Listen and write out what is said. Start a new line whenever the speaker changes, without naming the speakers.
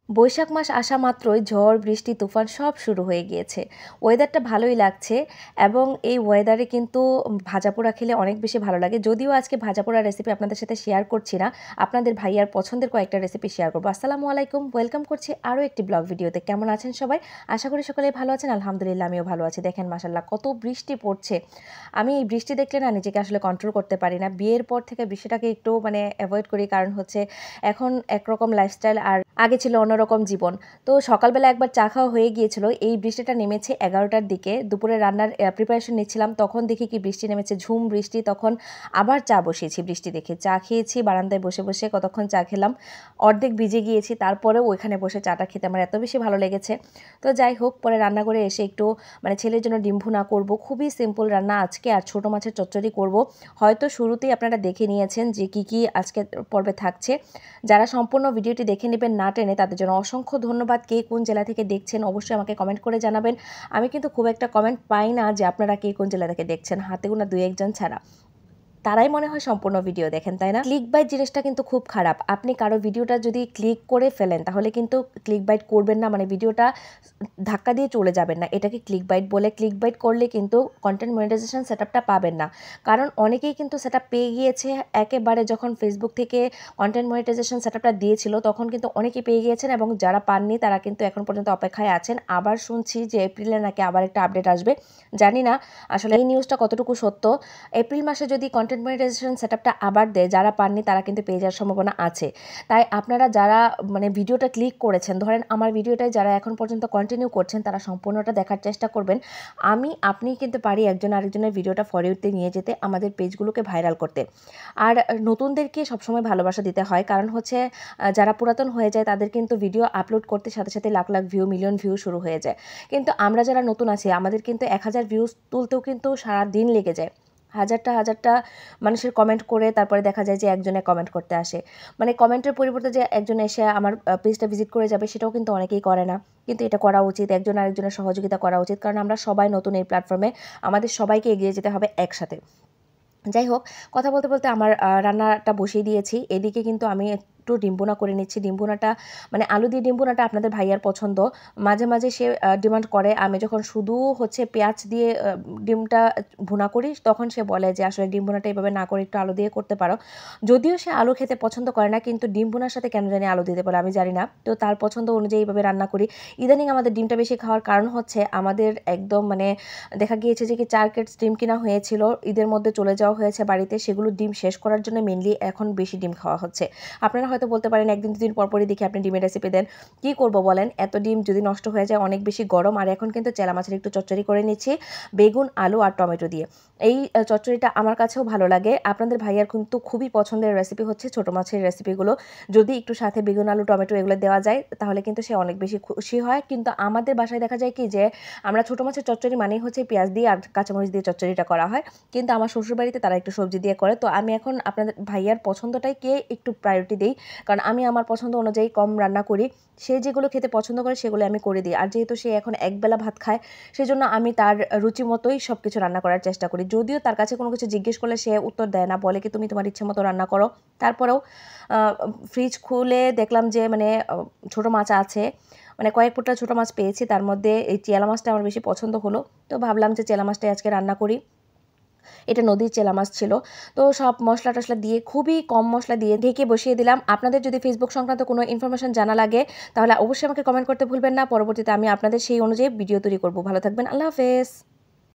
বৈশাখ মাস আসা মাত্রই ঝড় বৃষ্টি তুফান সব শুরু হয়ে গিয়েছে। ওয়েদারটা ভালোই লাগছে এবং এই ওয়েদারে কিন্তু ভাজাপোড়া খেলে অনেক বেশি ভালো লাগে। যদিও আজকে ভাজাপোড়ার রেসিপি আপনাদের সাথে শেয়ার করছি না, আপনাদের ভাইয়ার পছন্দের কয়েকটা রেসিপি শেয়ার করবো। আসসালামু আলাইকুম, ওয়েলকাম করছি আরও একটি ব্লগ ভিডিওতে। কেমন আছেন সবাই? আশা করি সকলেই ভালো আছেন। আলহামদুলিল্লাহ আমিও ভালো আছি। দেখেন মাশাল্লাহ কত বৃষ্টি পড়ছে। আমি এই বৃষ্টি দেখলে না নিজেকে আসলে কন্ট্রোল করতে পারি না। বিয়ের পর থেকে বৃষ্টিটাকে একটু অ্যাভয়েড করি, কারণ হচ্ছে এখন একরকম লাইফস্টাইল আর আগে ছিল অন্যরকম জীবন। তো সকালবেলা একবার চা খাওয়া হয়ে গিয়েছিল। এই বৃষ্টিটা নেমেছে 11টার দিকে। দুপুরে রান্নার প্রিপারেশন নিচ্ছিলাম, তখন দেখি কি বৃষ্টি নেমেছে, ঝুম বৃষ্টি। তখন আবার চা বসিয়েছি বৃষ্টি দেখে। চা খেয়েছি বারান্দায় বসে বসে, কতক্ষণ চা খেলাম, অর্ধেক ভিজে গিয়েছি। তারপরেও ওইখানে বসে চাটা খেতে আমার এত বেশি ভালো লেগেছে। তো যাই হোক, পরে রান্না করে এসে একটু ছেলের জন্য ডিম ভুনা করবো। খুবই সিম্পল রান্না আজকে, আর ছোটো মাছের চচ্চড়ি করব। হয়তো শুরুতেই আপনারা দেখে নিয়েছেন যে কি আজকে পর্বে থাকছে। যারা সম্পূর্ণ ভিডিওটি দেখে নেবেন না টেনে, তাদের জন্য অসংখ্য ধন্যবাদ। কে কোন জেলা থেকে দেখছেন অবশ্যই আমাকে কমেন্ট করে জানাবেন। আমি কিন্তু খুব একটা কমেন্ট পাই না যে আপনারা কে কোন জেলা থেকে দেখছেন, হাতে গোনা 2-1 জন ছাড়া। তারাই মনে হয় সম্পূর্ণ ভিডিও দেখেন, তাই না? ক্লিক বাইট জিনিসটা কিন্তু খুব খারাপ। আপনি কারো ভিডিওটা যদি ক্লিক করে ফেলেন তাহলে কিন্তু ক্লিক বাইট করবেন না, ভিডিওটা ধাক্কা দিয়ে চলে যাবেন না, এটাকে ক্লিক বাইট বলে। ক্লিক বাইট করলে কিন্তু কন্টেন্ট মনিটাইজেশন সেটআপটা পাবেন না। কারণ অনেকেই কিন্তু সেটআপ পেয়ে গিয়েছে একেবারে, যখন ফেসবুক থেকে কন্টেন্ট মনিটাইজেশন সেটআপটা দিয়েছিল তখন কিন্তু অনেকেই পেয়ে গিয়েছেন, এবং যারা পাননি তারা কিন্তু এখন পর্যন্ত অপেক্ষায় আছেন। আবার শুনছি যে এপ্রিলে নাকি আবার একটা আপডেট আসবে। জানি না আসলে এই নিউজটা কতটুকু সত্য। এপ্রিল মাসে যদি কন্টেন্ট মনিটাইজেশন সেটআপটা আবার দেয়, যারা পাননি তারা কিন্তু পেয়ে যাওয়ার সম্ভাবনা আছে। তাই আপনারা যারা ভিডিওটা ক্লিক করেছেন, ধরেন আমার ভিডিওটাই যারা এখন পর্যন্ত কন্টিনিউ করছেন, তারা সম্পূর্ণটা দেখার চেষ্টা করবেন। আপনি কিন্তু পারি একজন আরেকজনের ভিডিওটা ফর ইউতে নিয়ে যেতে, আমাদের পেজগুলোকে ভাইরাল করতে। আর নতুনদেরকে সবসময় ভালোবাসা দিতে হয়, কারণ হচ্ছে যারা পুরাতন হয়ে যায় তাদের কিন্তু ভিডিও আপলোড করতে সাথে সাথে lakh lakh view, million view শুরু হয়ে যায়। কিন্তু আমরা যারা নতুন আছি, আমাদের কিন্তু 1000 ভিউজ তুলতেও কিন্তু সারা দিন লেগে যায়। হাজারটা মানুষের কমেন্ট করে তারপরে দেখা যায় যে একজনে কমেন্ট করতে আসে। কমেন্টের পরিবর্তে যে একজন এসে আমার পেজটা ভিজিট করে যাবে, সেটাও কিন্তু অনেকেই করে না। কিন্তু এটা করা উচিত, একজন আরেকজনের সহযোগিতা করা উচিত, কারণ আমরা সবাই নতুন এই প্ল্যাটফর্মে, আমাদের সবাইকে এগিয়ে যেতে হবে একসাথে। যাই হোক, কথা বলতে বলতে আমার রান্নাটা বসিয়ে দিয়েছি। এদিকে কিন্তু আমি একটু ডিম ভুনা করে নিচ্ছি। ডিম ভুনাটা আলু দিয়ে ডিম ভুনাটা আপনাদের ভাইয়ার পছন্দ। মাঝে মাঝে সে ডিমান্ড করে আমি যখন শুধু পেঁয়াজ দিয়ে ডিমটা ভুনা করি, তখন সে বলে যে আসলে ডিম ভুনাটা এভাবে না করে একটু আলু দিয়ে করতে পারো। যদিও সে আলু খেতে পছন্দ করে না, কিন্তু ডিম ভুনার সাথে কেন জানি আলু দিতে পারে, আমি জানি না। তো তার পছন্দ অনুযায়ী এইভাবে রান্না করি। ইদানিং আমাদের ডিমটা বেশি খাওয়ার কারণ হচ্ছে আমাদের একদম দেখা গিয়েছে যে কি 4 কেটস ডিম কিনা হয়েছিল, ঈদের মধ্যে চলে যাওয়া হয়েছে বাড়িতে। সেগুলো ডিম শেষ করার জন্য মেনলি এখন বেশি ডিম খাওয়া হচ্ছে। আপনারা হয়তো বলতে পারেন একদিন দুদিন পরপরই দেখি আপনি ডিমের রেসিপি দেন, কি করব বলেন? এত ডিম যদি নষ্ট হয়ে যায়, অনেক বেশি গরম। আর এখন কিন্তু চেলা মাছের একটু চচ্চড়ি করে নিচ্ছি বেগুন, আলু আর টমেটো দিয়ে। এই চচ্চড়িটা আমার কাছেও ভালো লাগে। আপনাদের ভাইয়ার কিন্তু খুবই পছন্দের রেসিপি হচ্ছে ছোট মাছের রেসিপিগুলো। যদি একটু সাথে বেগুন, আলু, টমেটো এগুলো দেওয়া যায় তাহলে কিন্তু সে অনেক বেশি খুশি হয়। কিন্তু আমাদের বাসায় দেখা যায় কি যে আমরা ছোট মাছের চচ্চড়ি মানেই হচ্ছে পেঁয়াজ দিয়ে আর কাঁচামরিচ দিয়ে চচ্চড়িটা করা হয়। কিন্তু আমার শ্বশুরবাড়িতে তারা একটু সবজি দিয়ে করে। তো আমি এখন আপনাদের ভাইয়ার পছন্দটাকে একটু প্রায়োরিটি দিই, কারণ আমি আমার পছন্দ অনুযায়ী কম রান্না করি। সে যেগুলো খেতে পছন্দ করে সেগুলো আমি করে দিই। আর যেহেতু সে এখন একবেলা ভাত খায়, সেজন্য আমি তার রুচি মতোই সব কিছু রান্না করার চেষ্টা করি। যদিও তার কাছে কোনো কিছু জিজ্ঞেস করলে সে উত্তর দেয় না, বলে কি তুমি তোমার ইচ্ছে মতো রান্না করো। তারপরেও ফ্রিজ খুলে দেখলাম যে ছোট মাছ আছে, কয়েক পোঁটা ছোটো মাছ পেয়েছি। তার মধ্যে এই চেলা মাছটা আমার বেশি পছন্দ হলো। তো ভাবলাম যে চেলা মাছটাই আজকে রান্না করি। এটা নদীর চেলা মাছ ছিল। তো সব মশলা টশলা দিয়ে, খুবই কম মশলা দিয়ে ঢেকে বসিয়ে দিলাম। আপনাদের যদি ফেসবুক সংক্রান্ত কোনো ইনফরমেশন জানা লাগে তাহলে অবশ্যই আমাকে কমেন্ট করতে ভুলবেন না। পরবর্তীতে আমি আপনাদের সেই অনুযায়ী ভিডিও তৈরি করব। ভালো থাকবেন। আল্লাহ হাফেজ।